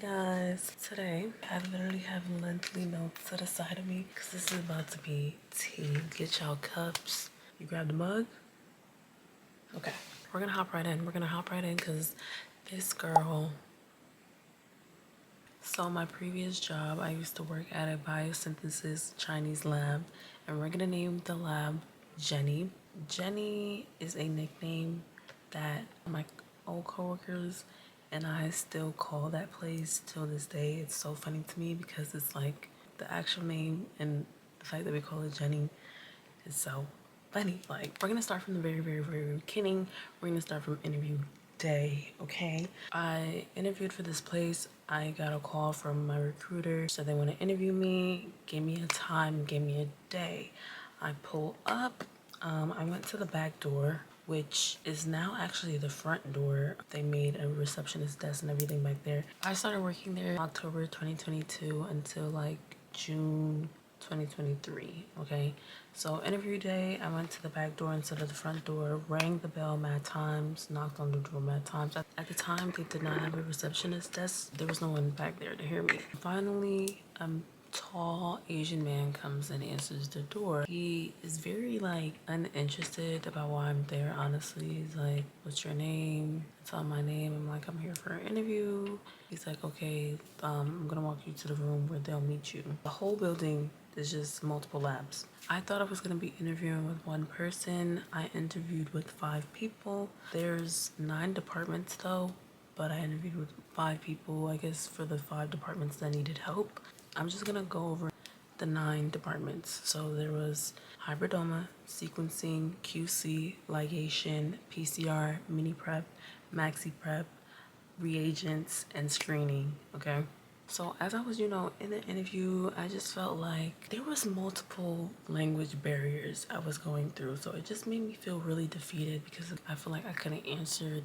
Guys, today I literally have lengthy notes to the side of me because this is about to be tea. Get y'all cups. You grab the mug. Okay, we're gonna hop right in. Because this girl. So my previous job, I used to work at a biosynthesis Chinese lab, and we're gonna name the lab Jenny. Jenny is a nickname that my old coworkers and I still call that place till this day. It's so funny to me because it's like the actual name and the fact that we call it Jenny is so funny. Like, we're gonna start from the very beginning. We're gonna start from interview day, okay? I interviewed for this place. I got a call from my recruiter, so they want to interview me, gave me a time, gave me a day. I pull up. I went to the back door, which is now actually the front door. They made a receptionist desk and everything back there. I started working there October 2022 until like June 2023. Okay, so interview day, I went to the back door instead of the front door, rang the bell mad times, knocked on the door mad times. At the time, they did not have a receptionist desk. There was no one back there to hear me. Finally, tall Asian man comes and answers the door. He is very like uninterested about why I'm there, honestly. He's like, what's your name? I tell him my name. I'm like, I'm here for an interview. He's like, okay, I'm gonna walk you to the room where they'll meet you. The whole building is just multiple labs. I thought I was gonna be interviewing with one person. I interviewed with 5 people. There's 9 departments though, but I interviewed with 5 people, I guess, for the 5 departments that needed help. I'm just gonna go over the 9 departments. So there was hybridoma, sequencing, QC, ligation, PCR, mini prep, maxi prep, reagents, and screening, okay? So as I was, in the interview, I just felt like there was multiple language barriers I was going through. So it just made me feel really defeated because I feel like I couldn't answer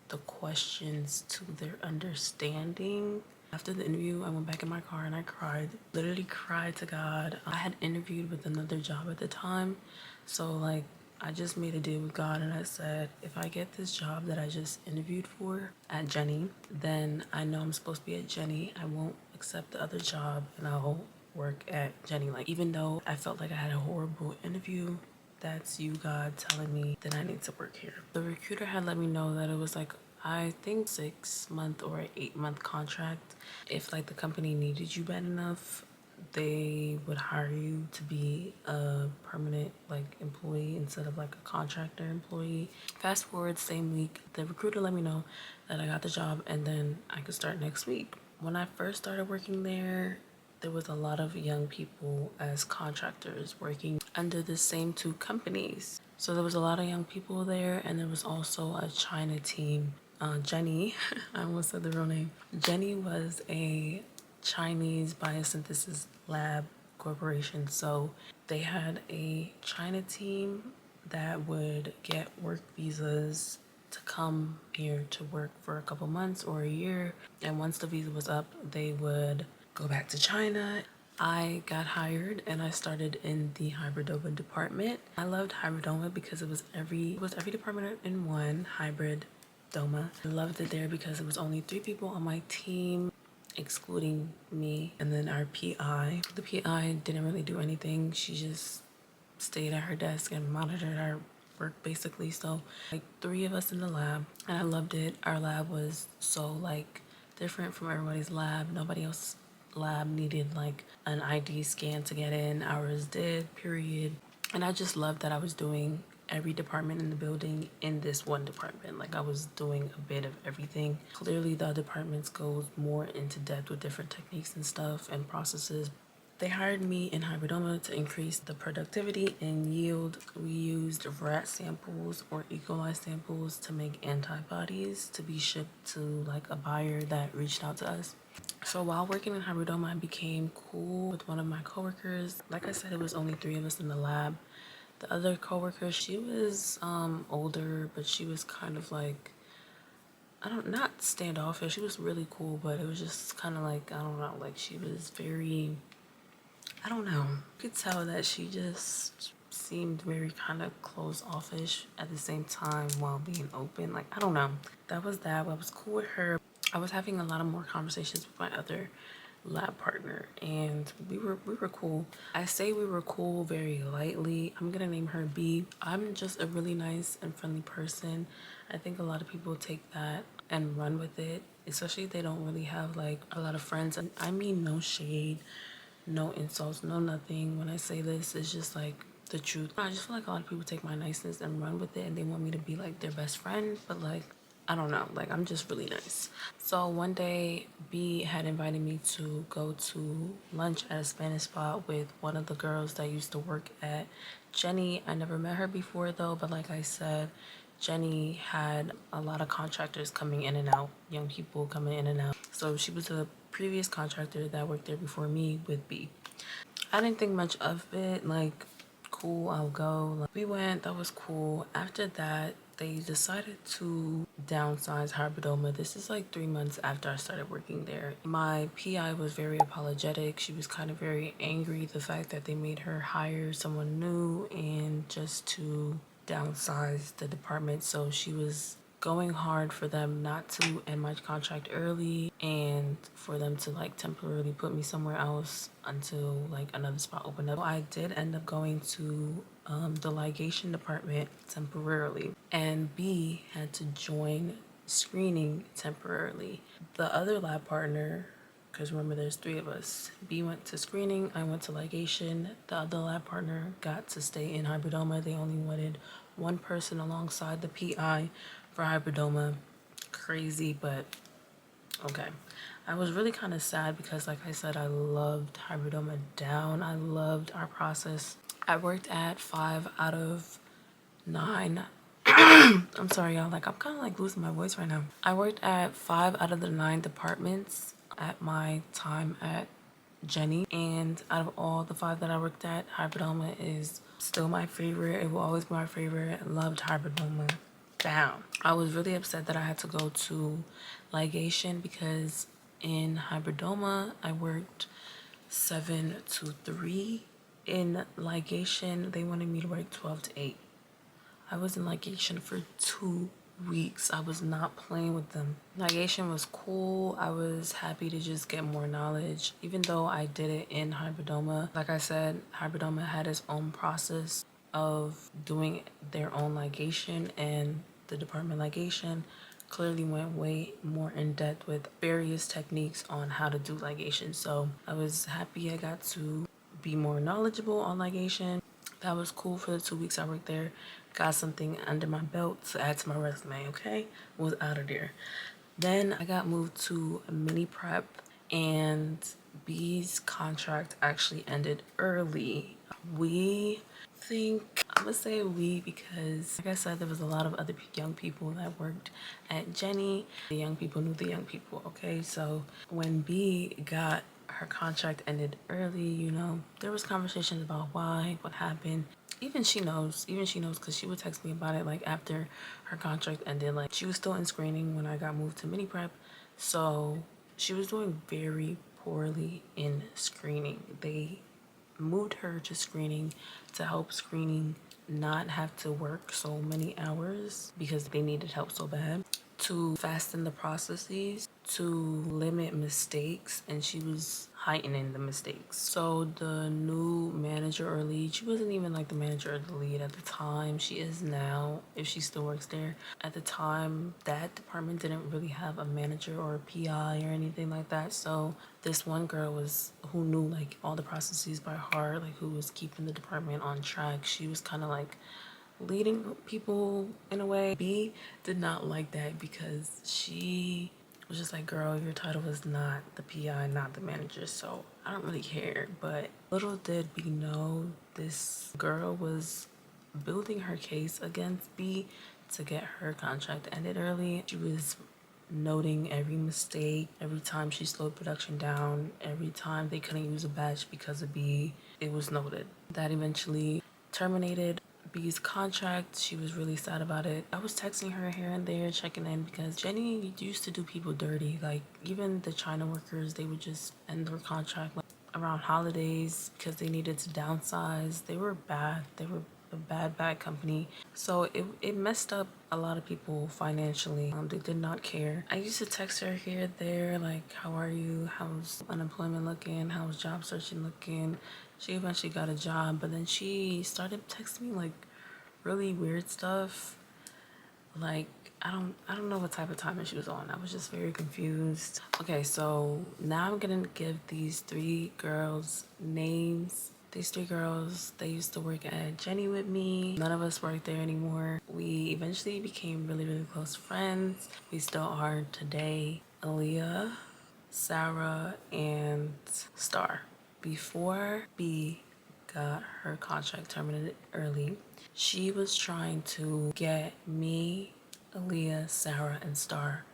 the questions to their understanding. After the interview, I went back in my car and I cried, literally cried to God. I had interviewed with another job at the time. So like, I just made a deal with God and I said, if I get this job that I just interviewed for at Jenny, then I know I'm supposed to be at Jenny. I won't accept the other job and I'll work at Jenny. Like, even though I felt like I had a horrible interview, that's you, God, telling me that I need to work here. The recruiter had let me know that it was like, I think 6-month or 8-month contract. If like the company needed you bad enough, they would hire you to be a permanent like employee instead of like a contractor employee. Fast forward, same week, the recruiter let me know that I got the job and then I could start next week. When I first started working there was a lot of young people as contractors working under the same 2 companies. So there was a lot of young people there, and there was also a China team. Jenny, I almost said the real name. Jenny was a Chinese biosynthesis lab corporation. So they had a China team that would get work visas to come here to work for a couple months or a year. And once the visa was up, they would go back to China. I got hired and I started in the hybridoma department. I loved hybridoma because it was every department in one, hybridoma. I loved it there because it was only 3 people on my team, excluding me, and then our PI. The PI didn't really do anything. She just stayed at her desk and monitored our work basically. So like 3 of us in the lab, and I loved it. Our lab was so like different from everybody's lab. Nobody else lab needed like an ID scan to get in. Ours did, period. And I just loved that I was doing every department in the building in this one department. Like, I was doing a bit of everything. Clearly the departments goes more into depth with different techniques and stuff and processes. They hired me in hybridoma to increase the productivity and yield. We used rat samples or E. coli samples to make antibodies to be shipped to like a buyer that reached out to us. So while working in hybridoma, I became cool with one of my coworkers. Like I said, it was only 3 of us in the lab. The other coworker, she was older, but she was kind of like, not standoffish. She was really cool, but it was just kind of like, I don't know, like she was very, I don't know. You could tell that she just seemed very kind of closed offish at the same time while being open. Like, I don't know. That was that. I was cool with her. I was having a lot of more conversations with my other lab partner, and we were cool. I say we were cool very lightly. I'm gonna name her B. I'm just a really nice and friendly person. I think a lot of people take that and run with it, especially if they don't really have like a lot of friends. And I mean no shade, no insults, no nothing. When I say this, it's just like the truth. I just feel like a lot of people take my niceness and run with it, and they want me to be like their best friend, but like I don't know, like I'm just really nice. So one day B had invited me to go to lunch at a Spanish spot with one of the girls that used to work at Jenny. I never met her before though, but like I said, Jenny had a lot of contractors coming in and out, young people coming in and out. So she was a previous contractor that worked there before me with B. I didn't think much of it, like, cool, I'll go. Like, we went, that was cool. After that, they decided to downsize Hybridoma. This is like 3 months after I started working there. My PI was very apologetic. She was kind of very angry the fact that they made her hire someone new and just to downsize the department. So she was going hard for them not to end my contract early and for them to like temporarily put me somewhere else until like another spot opened up. I did end up going to the ligation department temporarily, and B had to join screening temporarily. The other lab partner, because remember there's 3 of us, B went to screening, I went to ligation. The other lab partner got to stay in hybridoma. They only wanted one person alongside the PI for hybridoma. Crazy, but okay. I was really kind of sad because like I said, I loved hybridoma down. I loved our process. I worked at 5 out of 9. I'm sorry y'all, like I'm kind of like losing my voice right now. I worked at 5 out of the 9 departments at my time at Jenny, and out of all the 5 that I worked at, hybridoma is still my favorite. It will always be my favorite. I loved hybridoma down. I was really upset that I had to go to ligation because in hybridoma I worked 7 to 3. In ligation they wanted me to work 12 to 8. I was in ligation for 2 weeks. I was not playing with them. Ligation was cool. I was happy to just get more knowledge, even though I did it in hybridoma. Like I said, hybridoma had its own process of doing their own ligation, and the department ligation clearly went way more in depth with various techniques on how to do ligation. So I was happy I got to be more knowledgeable on ligation. That was cool for the 2 weeks I worked there. Got something under my belt to add to my resume, okay? Was out of there. Then I got moved to a mini prep, and B's contract actually ended early. We think, I'm gonna say we because like I said, there was a lot of other young people that worked at Jenny. The young people knew the young people, okay? So when B got her contract ended early, you know, there was conversations about why, what happened. Even she knows because she would text me about it like after her contract ended. Like she was still in screening when I got moved to mini prep, so she was doing very poorly in screening. They moved her to screening to help screening not have to work so many hours because they needed help so bad, to fasten the processes, to limit mistakes, and she was heightening the mistakes. So the new manager or lead, she wasn't even like the manager or the lead at the time. She is now, if she still works there. At the time, that department didn't really have a manager or a PI or anything like that. So this one girl was who knew like all the processes by heart, like who was keeping the department on track. She was kind of like leading people in a way. B did not like that because she was just like, girl, your title is not the PI, not the manager, so I don't really care. But little did we know, this girl was building her case against B to get her contract ended early. She was noting every mistake, every time she slowed production down, every time they couldn't use a batch because of B, it was noted. That eventually terminated B's contract. She was really sad about it. I was texting her here and there, checking in, because Jenny used to do people dirty. Like even the China workers, they would just end their contract like around holidays because they needed to downsize. They were bad. They were a bad company. So it messed up a lot of people financially. They did not care. I used to text her here, there, like, how are you? How's unemployment looking? How's job searching looking? She eventually got a job, but then she started texting me like really weird stuff. Like, I don't know what type of timing she was on. I was just very confused. Okay, so now I'm gonna give these three girls names. These three girls, they used to work at Jenny with me. None of us work there anymore. We eventually became really close friends. We still are today. Aaliyah, Sarah, and Star. Before B got her contract terminated early, she was trying to get me, Aaliyah, Sarah, and Star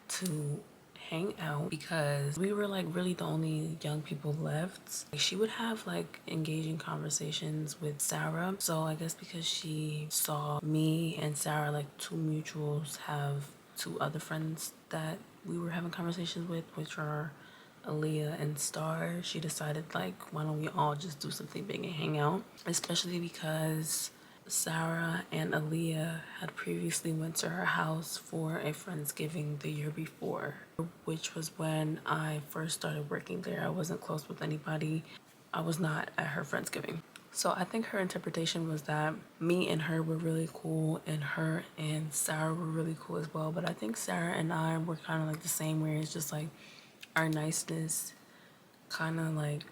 to hang out because we were like really the only young people left. Like, she would have like engaging conversations with Sarah. So I guess because she saw me and Sarah, like two mutuals, have two other friends that we were having conversations with, which are Aaliyah and Star, she decided like, why don't we all just do something big and hang out? Especially because Sarah and Aaliyah had previously went to her house for a Friendsgiving the year before, which was when I first started working there. I wasn't close with anybody. I was not at her Friendsgiving. So I think her interpretation was that me and her were really cool and her and Sarah were really cool as well. But I think Sarah and I were kind of like the same, where it's just like our niceness kind of like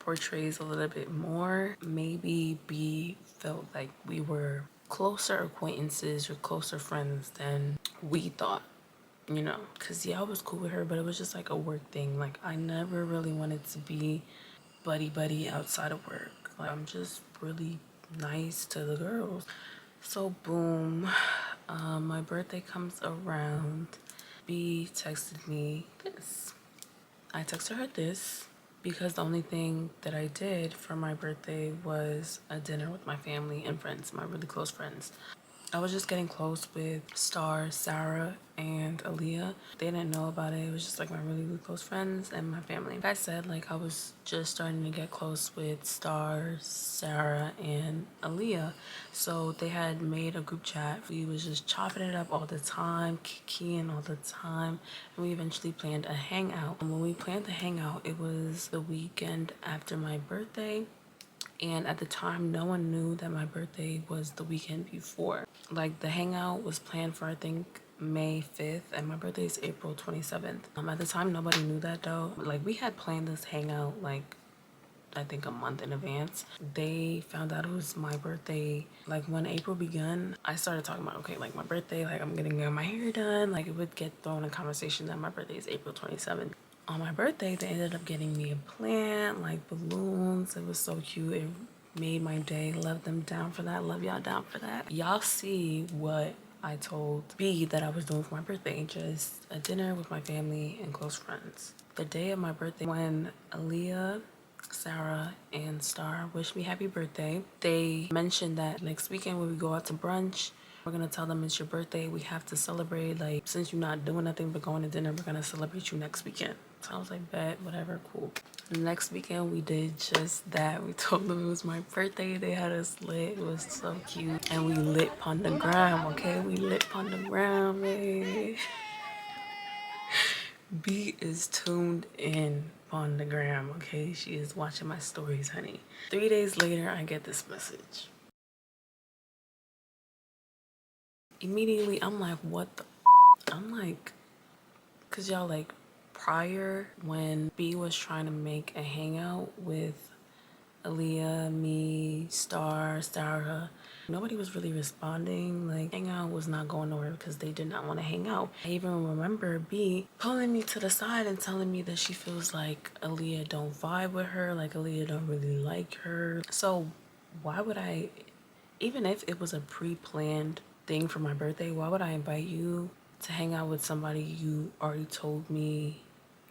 portrays a little bit more. Maybe B felt like we were closer acquaintances or closer friends than we thought, you know, because yeah, I was cool with her, but it was just like a work thing. Like, I never really wanted to be buddy outside of work. Like, I'm just really nice to the girls. So boom, my birthday comes around. B texted me this. I texted her this because the only thing that I did for my birthday was a dinner with my family and friends, my really close friends. I was just getting close with Star, Sarah, and Aaliyah. They didn't know about it. It was just like my really close friends and my family. Like I said, like I was just starting to get close with Star, Sarah, and Aaliyah. So they had made a group chat. We was just chopping it up all the time, kikiing all the time. And we eventually planned a hangout. And when we planned the hangout, it was the weekend after my birthday. And at the time, no one knew that my birthday was the weekend before. Like, the hangout was planned for, I think, May 5th, and my birthday is April 27th. At the time, nobody knew that though. Like, we had planned this hangout, like, I think a month in advance. They found out it was my birthday. Like, when April began, I started talking about, okay, like my birthday, like I'm getting my hair done. Like, it would get thrown in conversation that my birthday is April 27th. On my birthday, they ended up getting me a plant, like balloons. It was so cute. It made my day. Love them down for that. Love y'all down for that. Y'all see what I told B that I was doing for my birthday. Just a dinner with my family and close friends. The day of my birthday, when Aaliyah, Sarah, and Star wished me happy birthday, they mentioned that next weekend when we go out to brunch, we're gonna tell them it's your birthday. We have to celebrate. Like, since you're not doing nothing but going to dinner, we're gonna celebrate you next weekend. So I was like, bet, whatever, cool. The next weekend we did just that. We told them it was my birthday. They had us lit. It was so cute. And we lit on the gram, okay? We lit on the gram, baby. B is tuned in on the gram, okay? She is watching my stories, honey. 3 days later, I get this message. Immediately, I'm like, what the I'm like, cause y'all, like, prior when B was trying to make a hangout with Aaliyah, me, Star, Sarah, nobody was really responding. Like, hangout was not going nowhere because they did not want to hang out. I even remember B pulling me to the side and telling me that she feels like Aaliyah don't vibe with her, like Aaliyah don't really like her. So why would I, even if it was a pre-planned thing for my birthday, why would I invite you to hang out with somebody you already told me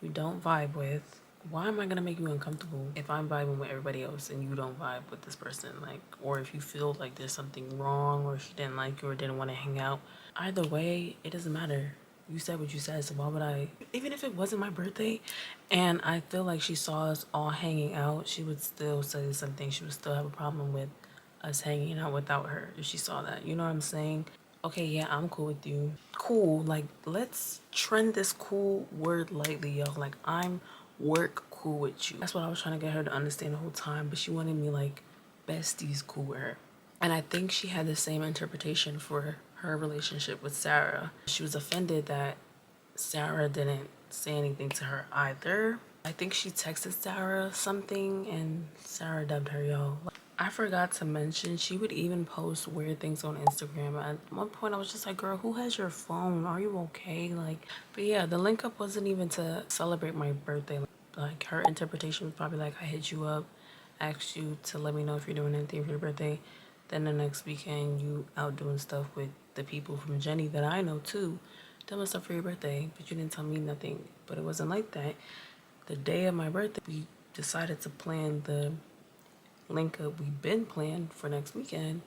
you don't vibe with? Why am I gonna make you uncomfortable if I'm vibing with everybody else and you don't vibe with this person? Like, or if you feel like there's something wrong, or if she didn't like you or didn't want to hang out. Either way, it doesn't matter. You said what you said, so why would I? Even if it wasn't my birthday and I feel like she saw us all hanging out, she would still say something. She would still have a problem with us hanging out without her if she saw that. You know what I'm saying? Okay, yeah, I'm cool with you. Cool. Like, let's trend this cool word lightly, yo. Like, I'm work cool with you. That's what I was trying to get her to understand the whole time, but she wanted me like besties cool with her. And I think she had the same interpretation for her relationship with Sarah. She was offended that Sarah didn't say anything to her either. I think she texted Sarah something and Sarah dubbed her, yo. I forgot to mention, she would even post weird things on Instagram. At one point, I was just like, girl, who has your phone? Are you okay? Like, but yeah, the link up wasn't even to celebrate my birthday. Like, her interpretation was probably like, I hit you up, asked you to let me know if you're doing anything for your birthday. Then the next weekend, you out doing stuff with the people from Jenny that I know too, doing stuff for your birthday, but you didn't tell me nothing. But it wasn't like that. The day of my birthday, we decided to plan the link up we've been planned for next weekend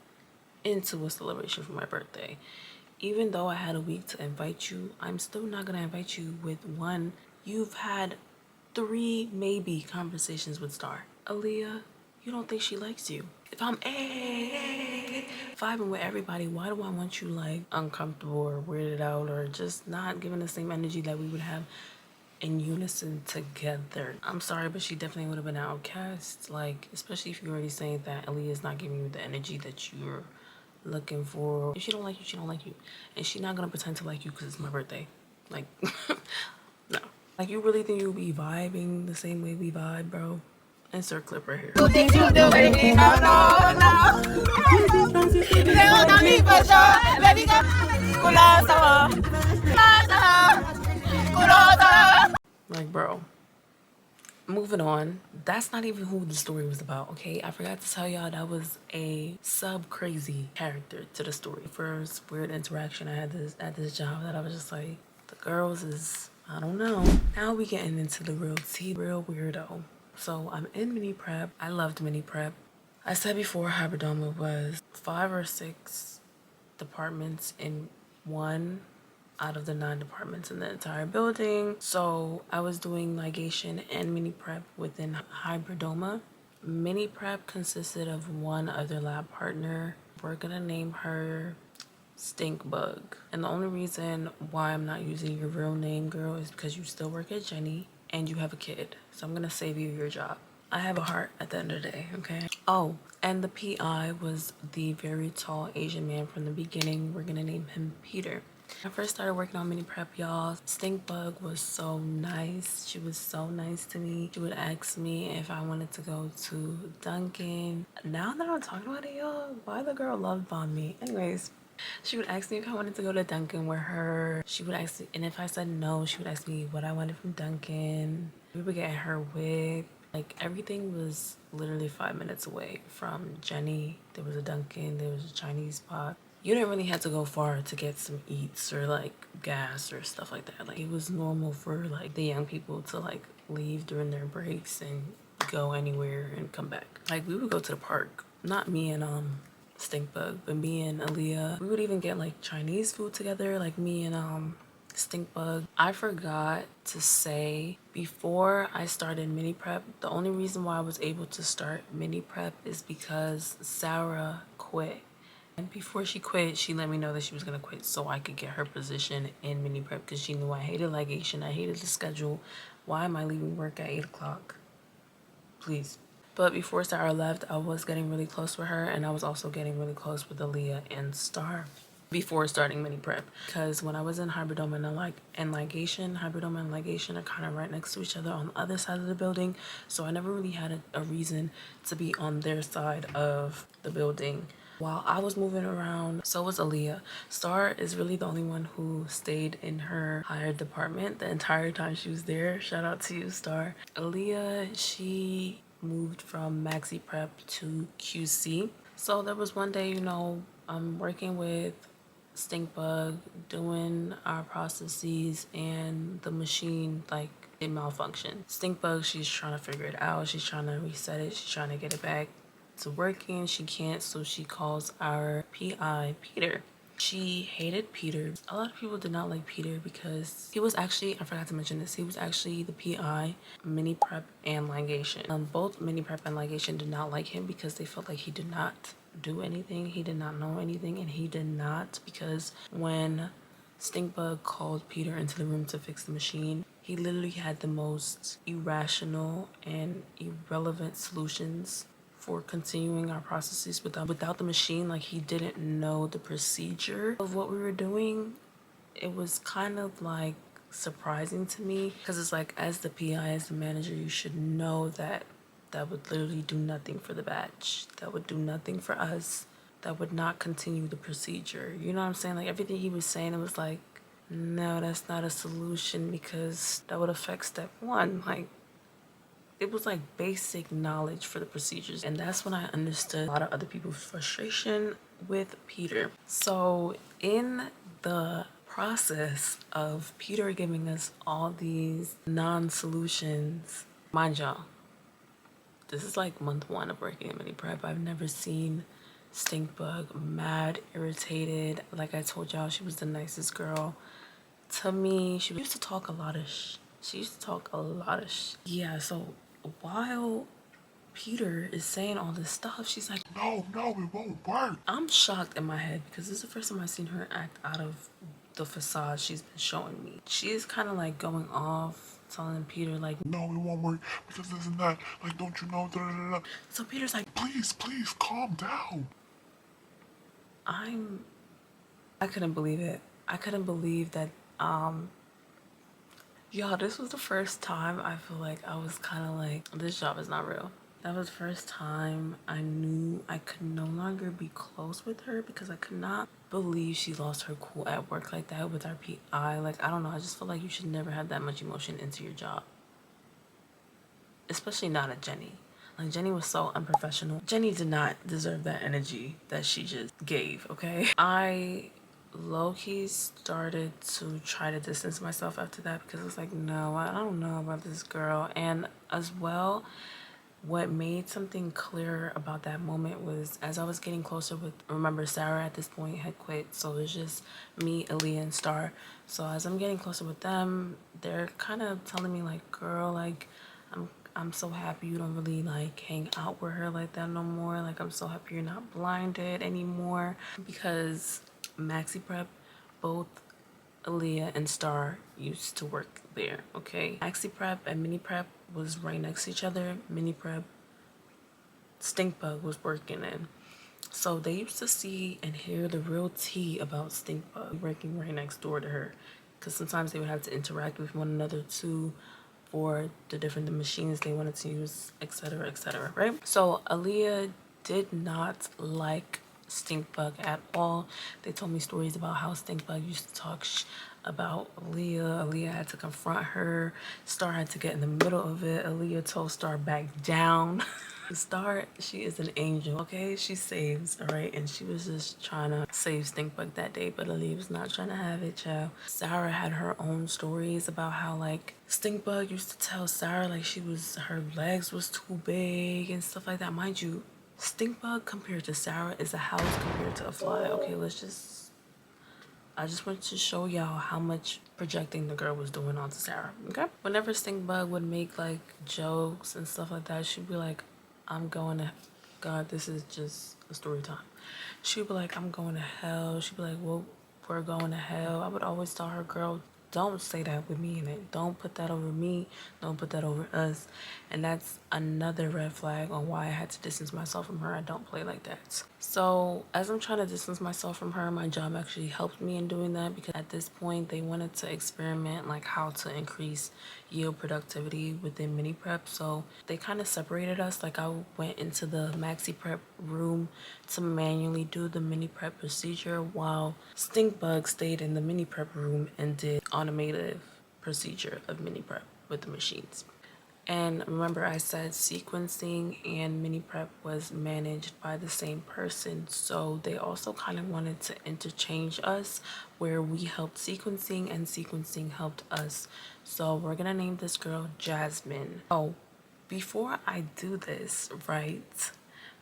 into a celebration for my birthday. Even though I had a week to invite you, I'm still not gonna invite you with one. You've had 3 maybe conversations with Star. Aaliyah, you don't think she likes you. If I'm vibing with everybody, why do I want you like uncomfortable or weirded out or just not giving the same energy that we would have in unison together? I'm sorry, but she definitely would have been an outcast. Like, especially if you're already saying that Aaliyah is not giving you the energy that you're looking for. If she don't like you, she don't like you. And she's not gonna pretend to like you because it's my birthday. Like, no. Like, you really think you'll be vibing the same way we vibe, bro? Insert clip right here. You think you do, baby? No, no, no. Baby, like, bro, moving on. That's not even who the story was about, okay? I forgot to tell y'all that was a sub-crazy character to the story. First weird interaction I had at this job that I was just like, the girls is, I don't know. Now we getting into the real tea, real weirdo. So I'm in mini prep. I loved mini prep. I said before, hybridoma was 5 or 6 departments in one out of the 9 departments in the entire building. So I was doing ligation and mini prep within hybridoma. Mini prep consisted of one other lab partner. We're gonna name her Stink Bug. And the only reason why I'm not using your real name, girl, is because you still work at Jenny and you have a kid. So I'm gonna save you your job. I have a heart at the end of the day, okay? Oh, and the PI was the very tall Asian man from the beginning. We're gonna name him Peter. When I first started working on mini prep, y'all, Stink Bug was so nice. She was so nice to me. She would ask me if I wanted to go to Dunkin'. Now that I'm talking about it, y'all, why the girl love bomb me? Anyways, she would ask me if I wanted to go to Dunkin' with her. She would ask me, and if I said no, she would ask me what I wanted from Dunkin'. We would get her wig. Like, everything was literally 5 minutes away from Jenny. There was a Dunkin', there was a Chinese spot. You didn't really have to go far to get some eats or like gas or stuff like that. Like, it was normal for like the young people to like leave during their breaks and go anywhere and come back. Like, we would go to the park. Not me and Stink Bug, but me and Aaliyah. We would even get like Chinese food together, like me and Stink Bug. I forgot to say, before I started mini prep, the only reason why I was able to start mini prep is because Sarah quit. And before she quit, she let me know that she was gonna quit so I could get her position in mini prep, because she knew I hated ligation, I hated the schedule. Why am I leaving work at 8 o'clock? Please. But before Sarah left, I was getting really close with her, and I was also getting really close with Aaliyah and Star before starting mini prep. Because when I was in hybridoma and ligation, hybridoma and ligation are kind of right next to each other on the other side of the building. So I never really had a reason to be on their side of the building. While I was moving around, so was Aaliyah. Star is really the only one who stayed in her higher department the entire time she was there. Shout out to you, Star. Aaliyah, she moved from Maxi Prep to QC. So there was one day, you know, I'm working with Stink Bug, doing our processes, and the machine, like, it malfunctioned. Stink Bug, she's trying to figure it out. She's trying to reset it. She's trying to get it back to working. She can't, so she calls our PI, Peter. She hated Peter. A lot of people did not like Peter because he was actually, I forgot to mention this, he was actually the PI, mini prep and ligation. Both mini prep and ligation did not like him because they felt like he did not do anything. He did not know anything, and he did not, because when Stinkbug called Peter into the room to fix the machine, he literally had the most irrational and irrelevant solutions for continuing our processes without the machine. Like, he didn't know the procedure of what we were doing. It was kind of like surprising to me, because it's like, as the PI, as the manager, you should know that that would literally do nothing for the batch, that would do nothing for us, that would not continue the procedure. You know what I'm saying? Like, everything he was saying, it was like, no, that's not a solution, because that would affect step one. Like, it was like basic knowledge for the procedures. And that's when I understood a lot of other people's frustration with Peter. So in the process of Peter giving us all these non-solutions, mind y'all, this is like month 1 of working in mini prep. I've never seen Stinkbug mad, irritated. Like I told y'all, she was the nicest girl to me. She used to talk a lot of yeah. So while Peter is saying all this stuff, she's like, no, it won't work. I'm shocked in my head, because this is the first time I've seen her act out of the facade she's been showing me. She's kind of like going off, telling Peter like, no, it won't work because this and that. Like, don't you know? Da, da, da, da. So Peter's like, please, calm down. I couldn't believe it. I couldn't believe that, y'all, this was the first time I feel like I was kind of like, this job is not real. That was the first time I knew I could no longer be close with her, because I could not believe she lost her cool at work like that with our PI. Like, I don't know, I just feel like you should never have that much emotion into your job. Especially not at Jenny. Like, Jenny was so unprofessional. Jenny did not deserve that energy that she just gave, okay? I low-key started to try to distance myself after that, because it's like, no, I don't know about this girl. And as well, what made something clear about that moment was, as I was getting closer with, remember, Sarah at this point had quit, so it was just me, Aaliyah, and Star. So as I'm getting closer with them, they're kind of telling me like, girl, like, I'm so happy you don't really like hang out with her like that no more. Like, I'm so happy you're not blinded anymore, because Maxi Prep, both Aaliyah and Star used to work there, okay? Maxi Prep and Mini Prep was right next to each other. Mini Prep, Stinkbug was working in. So they used to see and hear the real tea about Stinkbug working right next door to her, because sometimes they would have to interact with one another too, for the different machines they wanted to use, etc., right? So Aaliyah did not like Stinkbug at all. They told me stories about how Stinkbug used to talk about Aaliyah. Aaliyah had to confront her. Star had to get in the middle of it. Aaliyah told Star back down. Star, she is an angel, okay? She saves, all right? And she was just trying to save Stinkbug that day, but Aaliyah was not trying to have it, child. Sarah had her own stories about how, like, Stinkbug used to tell Sarah, like, her legs was too big and stuff like that. Mind you, Stinkbug compared to Sarah is a house compared to a fly, okay? I just wanted to show y'all how much projecting the girl was doing onto Sarah, okay? Whenever Stinkbug would make, like, jokes and stuff like that, she'd be like, I'm going to, God, this is just a story time. She'd be like, I'm going to hell. She'd be like, well, we're going to hell. I would always tell her, girl, don't say that with me in it. Don't put that over me. Don't put that over us. And that's another red flag on why I had to distance myself from her. I don't play like that. So as I'm trying to distance myself from her, my job actually helped me in doing that, because at this point they wanted to experiment like how to increase yield productivity within mini prep. So they kind of separated us. Like, I went into the maxi prep room to manually do the mini prep procedure, while Stinkbug stayed in the mini prep room and did automated procedure of mini prep with the machines. And remember, I said sequencing and mini prep was managed by the same person. So they also kind of wanted to interchange us, where we helped sequencing and sequencing helped us. So we're gonna name this girl Jasmine. Oh, before I do this, right?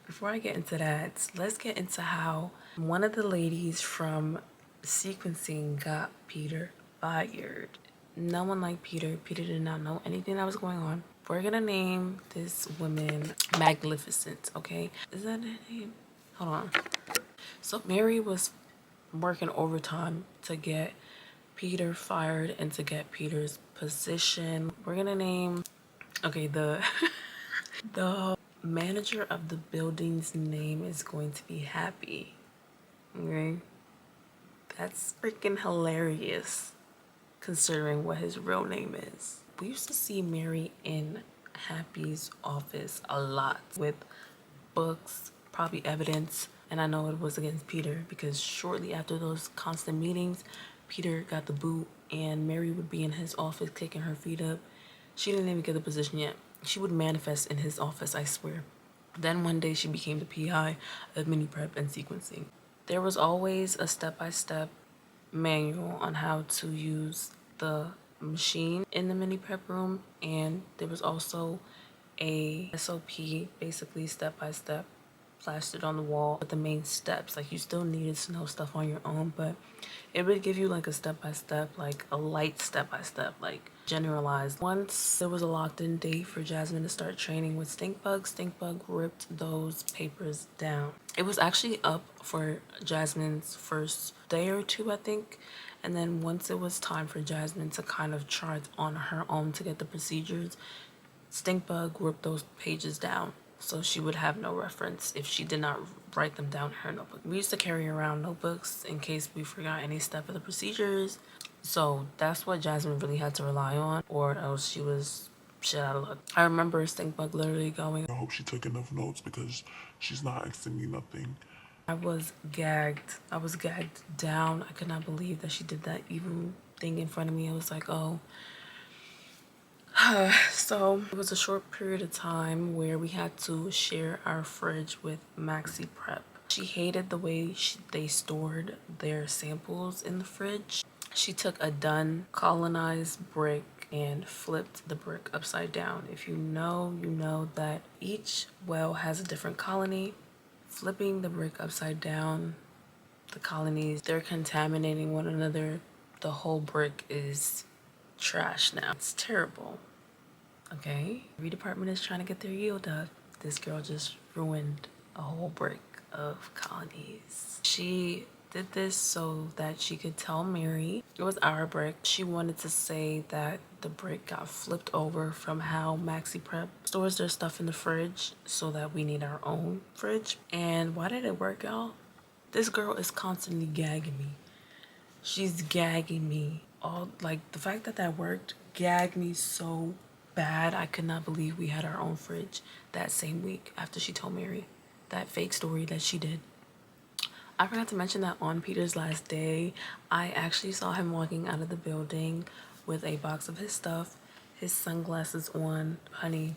Before I get into that, let's get into how one of the ladies from sequencing got Peter fired. No one liked Peter. Peter did not know anything that was going on. We're gonna name this woman Magnificent, okay? Is that her name? Hold on. So Mary was working overtime to get Peter fired and to get Peter's position. We're gonna name, okay, the the manager of the building's name is going to be Happy. Okay, that's freaking hilarious considering what his real name is. We used to see Mary in Happy's office a lot with books, probably evidence, and I know it was against Peter because shortly after those constant meetings, Peter got the boot and Mary would be in his office kicking her feet up. She didn't even get the position yet. She would manifest in his office, I swear. Then one day she became the PI of mini prep and sequencing. There was always a step-by-step manual on how to use the machine in the mini prep room, and there was also a SOP, basically step-by-step, plastered on the wall with the main steps. Like, you still needed to know stuff on your own, but it would give you like a step-by-step, like a light step-by-step, like generalized. Once there was a locked-in date for Jasmine to start training with Stinkbug ripped those papers down. It was actually up for Jasmine's first day or two, I think. And then once it was time for Jasmine to kind of try on her own to get the procedures, Stinkbug ripped those pages down, so she would have no reference if she did not write them down in her notebook. We used to carry around notebooks in case we forgot any step of the procedures. So that's what Jasmine really had to rely on, or else she was shit out of luck. I remember Stinkbug literally going, I hope she took enough notes because she's not asking me nothing. I was gagged. I was gagged down. I could not believe that she did that evil thing in front of me. I was like, oh. So it was a short period of time where we had to share our fridge with Maxi Prep. She hated the way they stored their samples in the fridge. She took a done colonized brick and flipped the brick upside down. If you know that each well has a different colony. Flipping the brick upside down, the colonies, they're contaminating one another. The whole brick is trash now. It's terrible. Okay, every department is trying to get their yield up. This girl just ruined a whole brick of colonies. She did this so that she could tell Mary it was our brick. She wanted to say that the brick got flipped over from how Maxi Prep stores their stuff in the fridge, so that we need our own fridge. And why did it work, y'all? This girl is constantly gagging me. She's gagging me. All like the fact that that worked gagged me so bad. I could not believe we had our own fridge that same week after she told Mary that fake story that she did. I forgot to mention that on Peter's last day, I actually saw him walking out of the building with a box of his stuff, his sunglasses on. Honey,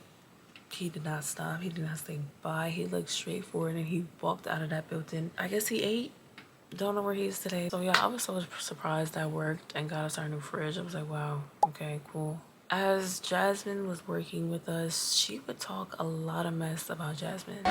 he did not stop. He did not say bye. He looked straight forward and he walked out of that building. I guess he ate. Don't know where he is today. So yeah, I was so surprised that worked and got us our new fridge. I was like, wow, okay, cool. As Jasmine was working with us, she would talk a lot of mess about Jasmine.